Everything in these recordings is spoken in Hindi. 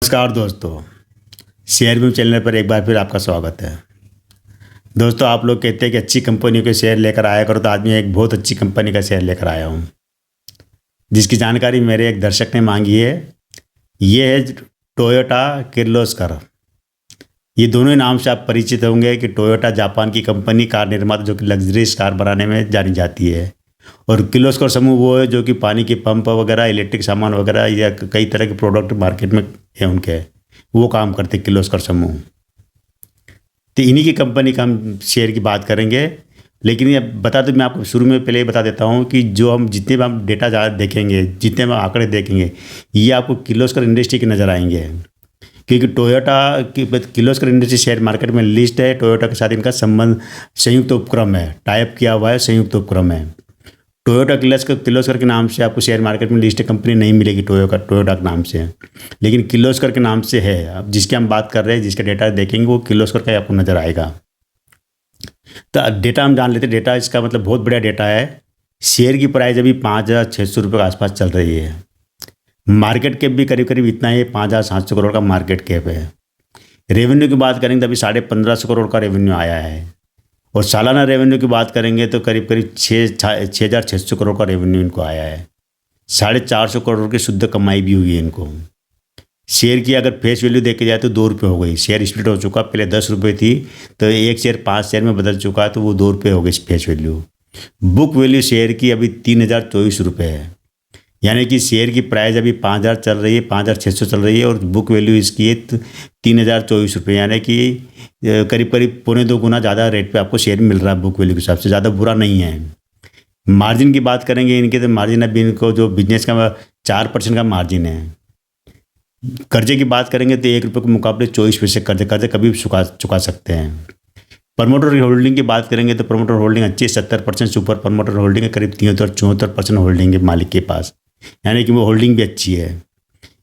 नमस्कार दोस्तों, शेयर व्यू चैनल पर एक बार फिर आपका स्वागत है। दोस्तों, आप लोग कहते हैं कि अच्छी कंपनी के शेयर लेकर आया करो, तो आज मैं एक बहुत अच्छी कंपनी का शेयर लेकर आया हूँ, जिसकी जानकारी मेरे एक दर्शक ने मांगी है। ये है टोयोटा किर्लोस्कर। ये दोनों ही नाम से आप परिचित होंगे कि टोयोटा जापान की कंपनी, कार निर्माता जो कि लग्जरीज कार बनाने में जानी जाती है, और किर्लोस्कर समूह वो है जो कि पानी के पंप वगैरह, इलेक्ट्रिक सामान वगैरह या कई तरह के प्रोडक्ट मार्केट में है उनके, वो काम करते हैं किर्लोस्कर समूह। तो इन्हीं की कंपनी का हम शेयर की बात करेंगे। लेकिन ये बता दूं, मैं आपको शुरू में पहले ही बता देता हूँ कि जो हम जितने भी हम डेटा देखेंगे, जितने भी आंकड़े देखेंगे, ये आपको किर्लोस्कर इंडस्ट्री के नज़र आएंगे। क्योंकि टोयोटा की किर्लोस्कर इंडस्ट्री शेयर मार्केट में लिस्ट है। टोयोटा के साथ इनका संबंध संयुक्त उपक्रम है, टाइप किया हुआ है, संयुक्त उपक्रम है। टोयोटा किर्लोस्कर के नाम से आपको शेयर मार्केट में लिस्टेड कंपनी नहीं मिलेगी टोयोटा के नाम से, लेकिन किर्लोस्कर के नाम से है। अब जिसकी हम बात कर रहे हैं, जिसका डेटा देखेंगे, वो किर्लोस्कर का ही आपको नज़र आएगा। तो डेटा हम जान लेते हैं। डेटा इसका मतलब बहुत बढ़िया डेटा है। शेयर की प्राइस अभी 5,600 रुपये के आसपास चल रही है। मार्केट कैप भी करीब करीब इतना ही, 5,700 करोड़ का मार्केट कैप है। रेवेन्यू की बात करेंगे तो अभी 1,550 करोड़ का रेवेन्यू आया है, और सालाना रेवेन्यू की बात करेंगे तो करीब करीब 6,600 करोड़ का रेवेन्यू इनको आया है। 450 करोड़ की शुद्ध कमाई भी हुई है इनको। शेयर की अगर फेस वैल्यू देखे जाए तो 2 रुपये हो गई। शेयर स्प्लिट हो चुका, पहले 10 रुपये थी, तो एक शेयर 5 शेयर में बदल चुका है, तो वो 2 रुपये हो गई face value. Book value share की अभी 3,024 रुपये है। यानी कि शेयर की प्राइस अभी 5,000 चल रही है, 5,600 चल रही है, और बुक वैल्यू इसकी है 3,024 रुपये। यानी कि करीब करीब 2.25 गुना ज़्यादा रेट पे आपको शेयर मिल रहा है बुक वैल्यू के हिसाब से। ज़्यादा बुरा नहीं है। मार्जिन की बात करेंगे इनके, तो मार्जिन अभी इनको जो बिजनेस का 4% का मार्जिन है। कर्जे की बात करेंगे तो 1 रुपये के मुकाबले 24 पैसे कर्जे कभी भी चुका सकते हैं। प्रमोटर होल्डिंग की बात करेंगे तो प्रमोटर होल्डिंग अच्छी है, 70% सुपर प्रमोटर होल्डिंग है, करीब 73-74% होल्डिंग है मालिक के पास। यानी कि वो होल्डिंग भी अच्छी है।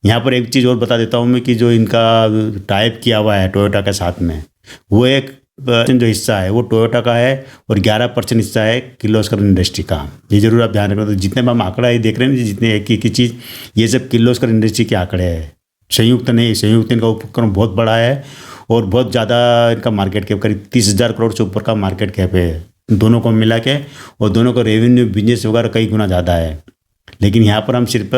यहाँ पर एक चीज़ और बता देता हूँ मैं कि जो इनका टाइप किया हुआ है टोयोटा के साथ में, वो एक जो हिस्सा है वो टोयोटा का है, और 11% हिस्सा है किर्लोस्कर इंडस्ट्री का। ये जरूर आप ध्यान रखना। तो जितने भी हम आंकड़ा ये देख रहे हैं, जितने एक ही चीज़, ये सब किर्लोस्कर इंडस्ट्री के आंकड़े हैं, संयुक्त नहीं। संयुक्त इनका उपक्रम बहुत बड़ा है, और बहुत ज़्यादा इनका मार्केट कैप करीब 30,000 करोड़ से ऊपर का मार्केट कैप है दोनों को मिला के, और दोनों का रेवेन्यू बिजनेस वगैरह कई गुना ज़्यादा है। लेकिन यहाँ पर हम सिर्फ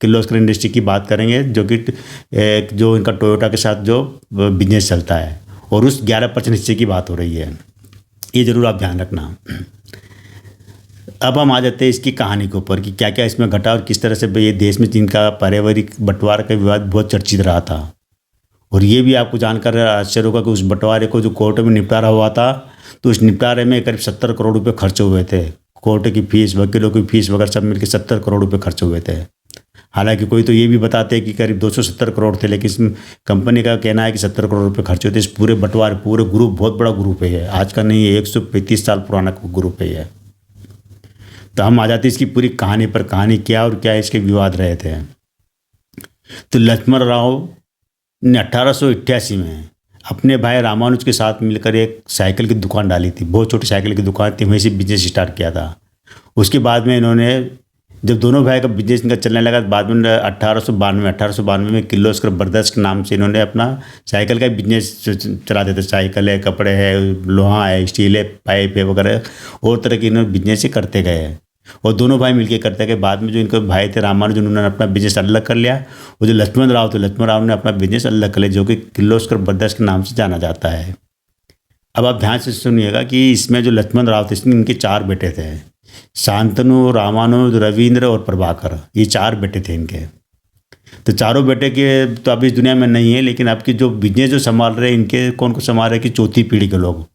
किर्लोस्कर इंडस्ट्री की बात करेंगे, जो इनका टोयोटा के साथ जो बिजनेस चलता है, और उस 11% हिस्से की बात हो रही है। ये ज़रूर आप ध्यान रखना। अब हम आ जाते हैं इसकी कहानी के ऊपर कि क्या क्या इसमें घटा, और किस तरह से ये देश में जिनका पारिवारिक बंटवारा का विवाद बहुत चर्चित रहा था। और ये भी आपको जानकर आश्चर्य होगा कि उस बंटवारे को जो कोर्ट में निपटारा हुआ था, तो उस निपटारे में करीब 70 करोड़ रुपये खर्च हुए थे। कोर्ट की फीस, वकीलों की फीस वगैरह सब मिलकर 70 करोड़ रुपये खर्च हुए थे। हालांकि कोई तो ये भी बताते हैं कि करीब 270 करोड़ थे, लेकिन इस कंपनी का कहना है कि 70 करोड़ रुपये खर्च हुए थे। इस पूरे बंटवारे, पूरे ग्रुप, बहुत बड़ा ग्रुप है ये, आज का नहीं है, 135 साल पुराना ग्रुप है ये। तो हम आ जाते हैं इसकी पूरी कहानी पर। कहानी क्या और क्या इसके विवाद रहे थे। तो लक्ष्मण राव ने 1888 में अपने भाई रामानुज के साथ मिलकर एक साइकिल की दुकान डाली थी। बहुत छोटी साइकिल की दुकान थी, वहीं से बिजनेस स्टार्ट किया था। उसके बाद में इन्होंने, जब दोनों भाई का बिजनेस इनका चलने लगा, बाद में 1892 में किर्लोस्कर ब्रदर्स के नाम से इन्होंने अपना साइकिल का बिजनेस चला देते। साइकिल है, कपड़े है, लोहा है, स्टील है, पाइप है वगैरह, और तरह के इन्होंने बिजनेस ही करते गए हैं। और दोनों भाई मिलकर करते गए। बाद में जो इनके भाई थे रामानुज, उन्होंने अपना बिजनेस अलग कर लिया। और जो लक्ष्मण राव थे, लक्ष्मण राव ने अपना बिजनेस अलग कर लिया, जो कि किर्लोस्कर ब्रदर्स के नाम से जाना जाता है। अब आप ध्यान से सुनिएगा कि इसमें जो लक्ष्मण राव थे, इसमें इनके 4 बेटे थे, शांतनु, रामानुज, रविंद्र और प्रभाकर। ये 4 बेटे थे इनके। तो चारों बेटे के तो अभी इस दुनिया में नहीं है, लेकिन आपकी जो बिजनेस जो संभाल रहे हैं, इनके कौन को संभाल रहे हैं कि चौथी पीढ़ी के लोग,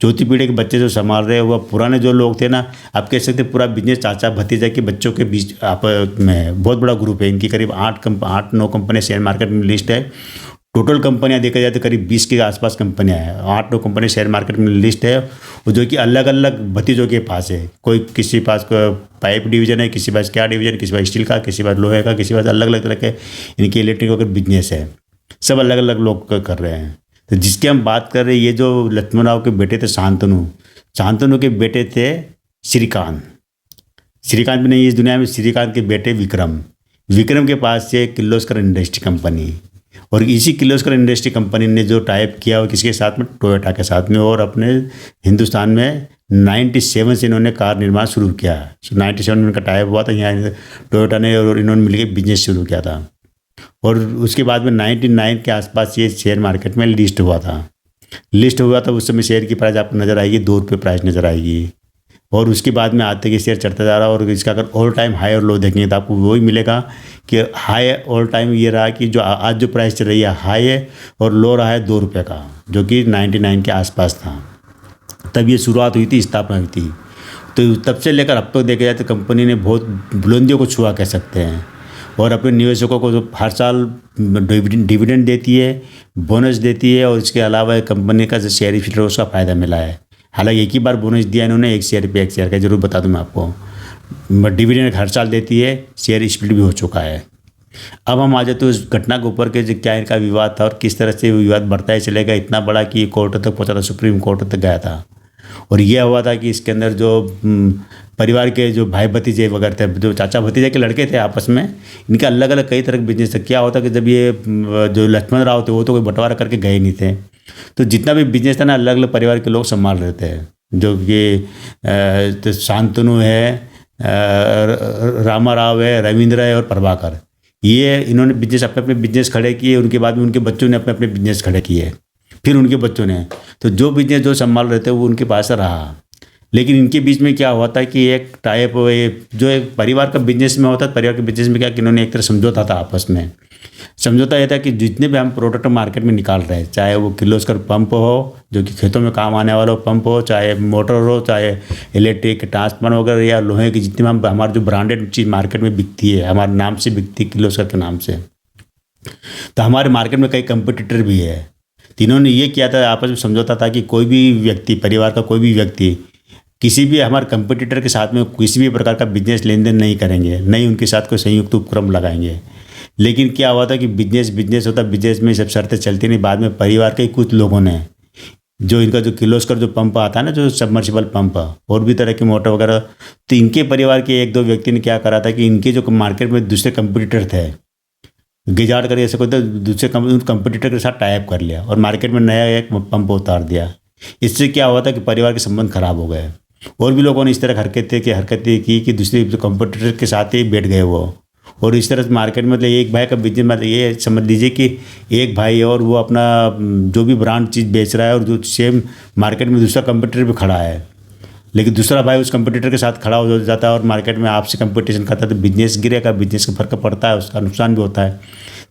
चौथी पीढ़ी के बच्चे जो संभाल रहे हैं, वह पुराने जो लोग थे ना, आप कह सकते पूरा बिजनेस चाचा भतीजा के बच्चों के बीच आप में बहुत बड़ा ग्रुप है। इनकी करीब 8-9 कंपनियां शेयर मार्केट में लिस्ट है। टोटल कंपनियां देखा जाए तो करीब 20 के आसपास कंपनियां हैं। 8-9 कंपनी शेयर मार्केट में लिस्ट है, वो जो कि अलग अलग भतीजों के पास है। कोई किसी पास पाइप डिवीजन है, किसी पास क्या डिवीजन, किसी पास स्टील का, किसी पास लोहे का, किसी पास अलग अलग तरह के इनकी इलेक्ट्रिक वगैरह बिजनेस है। सब अलग अलग लोग कर रहे हैं। तो जिसकी हम बात कर रहे हैं, ये जो लक्ष्मण राव के बेटे थे शांतनु के बेटे थे श्रीकांत भी नहीं इस दुनिया में। श्रीकांत के बेटे विक्रम के पास से किर्लोस्कर इंडस्ट्री कंपनी, और इसी किर्लोस्कर इंडस्ट्री कंपनी ने जो टाइप किया वो किसके साथ में, टोयोटा के साथ में, और अपने हिंदुस्तान में 97 से इन्होंने कार निर्माण शुरू किया। 97 में इनका टाइप हुआ था, यहाँ टोयोटा ने और इन्होंने मिलकर बिजनेस शुरू किया था। और उसके बाद में 99 के आसपास ये शेयर मार्केट में लिस्ट हुआ था। उस समय शेयर की प्राइस आपको नज़र आएगी 2 रुपये प्राइस नज़र आएगी। और उसके बाद में आते कि शेयर चढ़ता जा रहा है, और इसका अगर ऑल टाइम हाई और लो देखेंगे तो आपको वही मिलेगा कि हाई ऑल टाइम ये रहा कि जो आज जो प्राइस चल रही है हाई है, और लो रहा है 2 रुपये का, जो कि 99 के आसपास था। तब ये शुरुआत हुई थी, स्थापना हुई थी। तो तब से लेकर अब तक देखा जाए तो कंपनी ने बहुत बुलंदियों को छुआ कह सकते हैं, और अपने निवेशकों को जो हर साल डिविडेंड देती है, बोनस देती है, और इसके अलावा कंपनी का जो शेयर स्प्लिट है उसका फ़ायदा मिला है। हालांकि एक ही बार बोनस दिया इन्होंने, 1 शेयर पे 1 शेयर का, जरूर बता दूं मैं आपको। डिविडेंड हर साल देती है, शेयर स्प्लिट भी हो चुका है। अब हम आ जाते तो उस घटना के ऊपर के जो क्या इनका विवाद था और किस तरह से विवाद बढ़ता ही चलेगा, इतना बड़ा कि कोर्ट तक पहुँचा था, सुप्रीम कोर्ट तक गया था। और यह हुआ था कि इसके अंदर जो परिवार के जो भाई भतीजे वगैरह थे, जो चाचा भतीजे के लड़के थे आपस में, इनके अलग अलग कई तरह के बिजनेस थे। क्या होता कि जब ये जो लक्ष्मण राव थे वो तो कोई बंटवारा करके गए नहीं थे, तो जितना भी बिजनेस था ना अलग अलग परिवार के लोग संभाल रहे थे। जो कि तो शांतनु है, रामा राव है, रविंद्र है और प्रभाकर, ये इन्होंने बिजनेस अपने अपने बिजनेस खड़े किए। उनके बाद में उनके बच्चों ने अपने अपने बिजनेस खड़े किए, फिर उनके बच्चों ने, तो जो बिजनेस जो संभाल रहे थे वो उनके पास रहा। लेकिन इनके बीच में क्या हुआ था कि एक टाइप जो एक परिवार का बिजनेस में होता है, परिवार के बिजनेस में क्या कि इन्होंने एक तरह समझौता था आपस में। समझौता यह था कि जितने भी हम प्रोडक्ट मार्केट में निकाल रहे हैं, चाहे वो किर्लोस्कर पंप हो जो कि खेतों में काम आने वाला पंप हो, चाहे मोटर हो, चाहे इलेक्ट्रिक ट्रांसफार्मर वगैरह, या लोहे की जितनी हम हमारे जो ब्रांडेड चीज़ मार्केट में बिकती है, हमारे नाम से बिकती है किर्लोस्कर के नाम से, तो हमारे मार्केट में कई कंपटीटर भी है। तो इन्होंने ये किया था, आपस में समझौता था कि कोई भी व्यक्ति, परिवार का कोई भी व्यक्ति किसी भी हमारे कंपटीटर के साथ में किसी भी प्रकार का बिजनेस लेन देन नहीं करेंगे, नहीं उनके साथ कोई संयुक्त उपक्रम लगाएंगे। लेकिन क्या हुआ था कि बिजनेस होता, बिजनेस में सब शर्तें चलती नहीं। बाद में परिवार के कुछ लोगों ने, जो इनका जो किर्लोस्कर जो पंप आता है ना, जो सबमर्सिबल पंप और भी तरह की मोटर वगैरह, तो इनके परिवार के 1-2 व्यक्ति ने क्या करा था कि इनके जो मार्केट में दूसरे कंपटीटर थे, गिजाड़ करके ऐसे कोई तो दूसरे कंपटीटर के साथ टाई अप कर लिया और मार्केट में नया एक पंप उतार दिया। इससे क्या हुआ था कि परिवार के संबंध खराब हो गए, और भी लोगों ने इस तरह हरकतें की कि दूसरे कंपटीटर के साथ ही बैठ गए वो। और इस तरह से मार्केट में मतलब एक भाई का बिजनेस, मतलब ये समझ लीजिए कि एक भाई है और वो अपना जो भी ब्रांड चीज़ बेच रहा है, और जो सेम मार्केट में दूसरा कंपटीटर भी खड़ा है, लेकिन दूसरा भाई उस कंपटीटर के साथ खड़ा हो जाता है और मार्केट में आपसे कंपटीशन करता है, तो बिजनेस गिरेगा, बिजनेस का फर्क पड़ता है, उसका नुकसान भी होता है।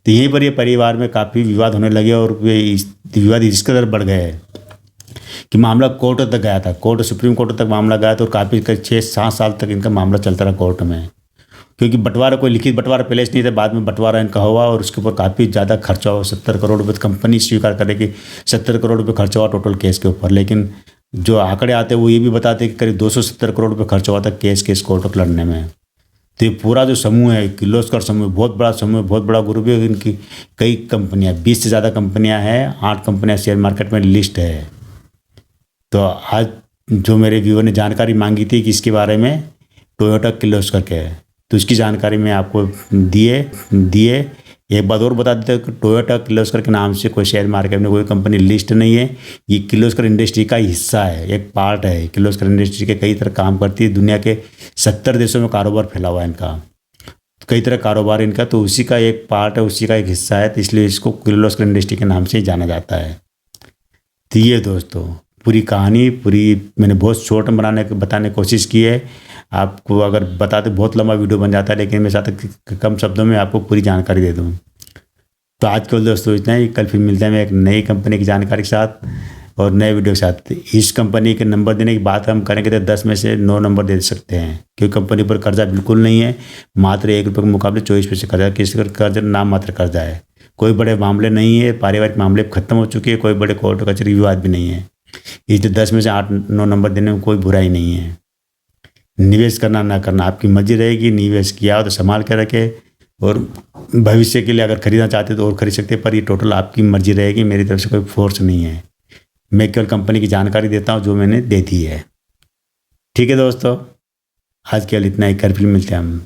तो यहीं पर ये परिवार में काफ़ी विवाद होने लगे, और विवाद इस कदर बढ़ गए कि मामला कोर्ट तक गया था। सुप्रीम कोर्ट तक मामला गया था, और काफ़ी 6-7 साल तक इनका मामला चलता रहा कोर्ट में, क्योंकि बंटवारा कोई लिखित बंटवारा पहले से नहीं था, बाद में बंटवारा इनका हुआ और उसके ऊपर काफ़ी ज़्यादा खर्चा हुआ। 70 करोड़ रुपये कंपनी स्वीकार करे कि 70 करोड़ रुपये खर्चा हुआ टोटल केस के ऊपर। लेकिन जो आंकड़े आते हैं वो ये भी बताते हैं कि करीब 270 करोड़ रुपये खर्चा हुआ था केस कोर्ट तक लड़ने में। तो ये पूरा जो समूह है किर्लोस्कर समूह, बहुत बड़ा समूह, बहुत बड़ा ग्रुप है। इनकी कई कंपनियाँ, 20 से ज़्यादा कंपनियाँ हैं, 8 कंपनियाँ शेयर मार्केट में लिस्ट है। तो आज जो मेरे व्यूअर ने जानकारी मांगी थी कि इसके बारे में टोयोटा किर्लोस्कर के है, तो उसकी जानकारी मैं आपको दिए। एक बात और बता देते हैं कि टोयोटा किर्लोस्कर के नाम से कोई शेयर मार्केट में कोई कंपनी लिस्ट नहीं है। ये किर्लोस्कर इंडस्ट्री का हिस्सा है, एक पार्ट है। किर्लोस्कर इंडस्ट्री के कई तरह काम करती है, दुनिया के 70 देशों में कारोबार फैला हुआ है इनका, कई तरह कारोबार इनका, तो उसी का एक पार्ट है, उसी का एक हिस्सा है, तो इसलिए इसको किर्लोस्कर इंडस्ट्री के नाम से ही जाना जाता है। तो ये दोस्तों पूरी कहानी मैंने बहुत शॉर्ट बताने की कोशिश की है। आपको अगर बताते बहुत लंबा वीडियो बन जाता है, लेकिन मैं चाहता हूँ कम शब्दों में आपको पूरी जानकारी दे दूँ। तो आज के दोस्तों इतना ही। कल फिर मिलते हैं मैं एक नई कंपनी की जानकारी के साथ और नए वीडियो के साथ। इस कंपनी के नंबर देने की बात हम करेंगे तो 10 में से 9 नंबर दे सकते हैं, क्योंकि कंपनी पर कर्जा बिल्कुल नहीं है। मात्र 1 रुपये के मुकाबले 24 पैसे कर्जा, किसी का कर्जा नाम मात्र कर्जा है। कोई बड़े मामले नहीं है, पारिवारिक मामले खत्म हो चुके हैं, कोई बड़े कोर्ट कचहरी विवाद भी नहीं है। इसलिए 10 में से 8-9 नंबर देने में कोई बुराई नहीं है। निवेश करना ना करना आपकी मर्जी रहेगी। निवेश किया हो तो संभाल के रखे, और भविष्य के लिए अगर खरीदना चाहते तो और खरीद सकते हैं, पर ये टोटल आपकी मर्जी रहेगी। मेरी तरफ से कोई फोर्स नहीं है, मैं केवल कंपनी की जानकारी देता हूँ जो मैंने दे दी है। ठीक है दोस्तों, आज केवल इतना ही। कल फिर मिलते हैं हम।